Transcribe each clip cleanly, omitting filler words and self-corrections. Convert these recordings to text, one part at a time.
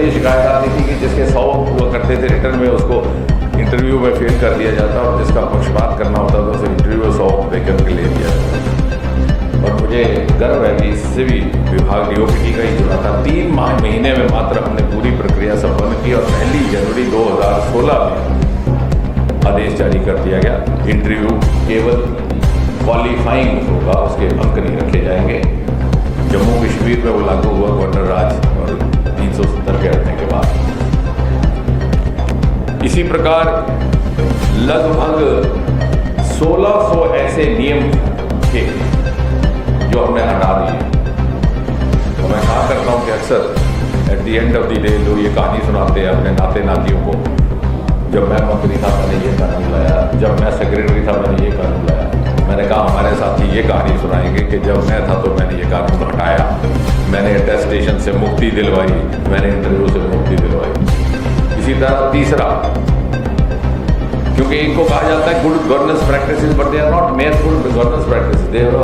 अक्सर ये शिकायत आती थी कि जिसके 100 हुआ करते थे रिटर्न में उसको इंटरव्यू में फेल कर दिया जाता और जिसका पक्षपात करना होता था उसे इंटरव्यू में 100 देकर के ले दिया जाता। और मुझे गर्व है कि इससे भी विभाग DOPT का ही चुना था। 3 महीने में मात्र हमने पूरी प्रक्रिया संपन्न की और 1 जनवरी 2016 में आदेश जारी कर दिया गया। इंटरव्यू केवल क्वालिफाइंग होगा, उसके अंक नहीं रखे जाएंगे। जम्मू कश्मीर में वो लागू हुआ गवर्नर राज और 370 के हटने के बाद। इसी प्रकार लगभग 1600 ऐसे नियम थे जो हमने हटा दिए। तो मैं कहा करता हूँ कि अक्सर at the end of the day लोग ये कहानी सुनाते हैं अपने नाते नातियों को, जब मैं मंत्री था मैंने ये कानून लाया, जब मैं सेक्रेटरी था मैंने ये कानून लाया। मैंने कहा हमारे साथी ये कहानी सुनाएंगे कि जब मैं था तो मैंने ये कानून हटाया, मैंने अटेस्टेशन से मुक्ति दिलवाई, मैंने इंटरव्यू से मुक्ति दिलवाई। इसी तरह तीसरा, क्योंकि इनको कहा जाता है good governance practices, but they are not mere good governance practices, they have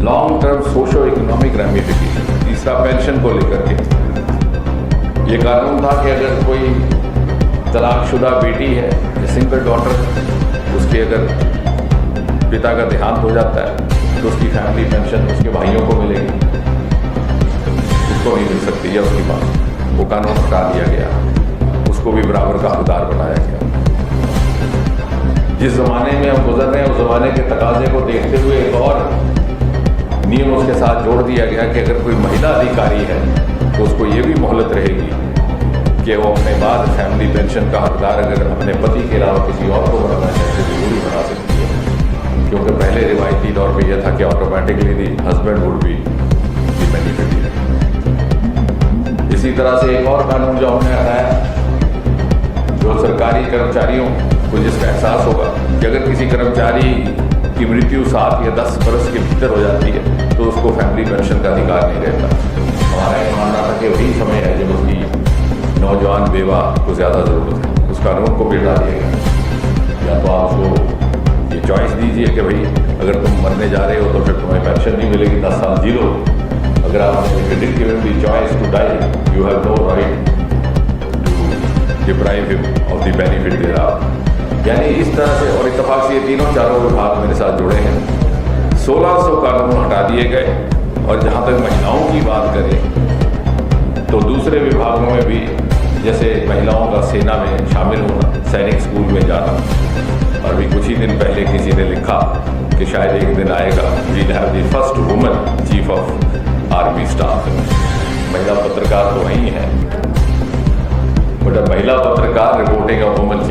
long term socio economic ramification. तीसरा, पेंशन को लेकर के ये कानून था कि अगर कोई तलाकशुदा बेटी है, सिंगल डॉटर, उसके अगर पिता का देहांत हो जाता है तो उसकी फैमिली पेंशन उसके भाइयों को मिलेगी, उसको नहीं मिल सकती है उसकी बात। वो कानून हटा दिया गया, उसको भी बराबर का हकदार बनाया गया। जिस ज़माने में हम गुजर रहे हैं उस ज़माने के तकाजे को देखते हुए एक और नियम उसके साथ जोड़ दिया गया कि अगर कोई महिला अधिकारी है तो उसको ये भी मोहलत रहेगी कि वो अपने बाद फैमिली पेंशन का हकदार अगर अपने पति के अलावा किसी और को बनाना चाहे तो जरूरी बना सकती है, क्योंकि पहले रिवायती तौर पे यह था कि automatically the husband would be benefit. इसी तरह से एक और कानून जो हमने हटाया, जो सरकारी कर्मचारियों को जिसका एहसास होगा कि अगर किसी कर्मचारी की मृत्यु 7 या 10 बरस के भीतर हो जाती है तो उसको फैमिली पेंशन का अधिकार नहीं रहता। हमारा ये मानना था कि वही समय है जब उसकी नौजवान बेवा को ज़्यादा ज़रूरत है, उस कानून को भी हटा दिया गया। या तो आप उसको ये चॉइस दीजिए कि भाई अगर तुम मरने जा रहे हो तो फिर तुम्हें पेंशन नहीं मिलेगी, 10 साल जी लो। अगर आपने given the choice to die, you have no right to deprive him of the benefit thereof. यानी इस तरह से, और इत्तेफाक से ये तीनों चारों विभाग मेरे साथ जुड़े हैं, 1600 कानून हटा दिए गए। और जहाँ तक महिलाओं की बात करें तो दूसरे विभागों में भी, जैसे महिलाओं का सेना में शामिल होना, सैनिक स्कूल में जाना, और भी कुछ ही दिन पहले किसी ने लिखा कि शायद एक दिन आएगा we'll have the first woman chief of army staff. महिला पत्रकार तो वही हैं, बट महिला पत्रकार रिपोर्टिंग ऑफ वुमन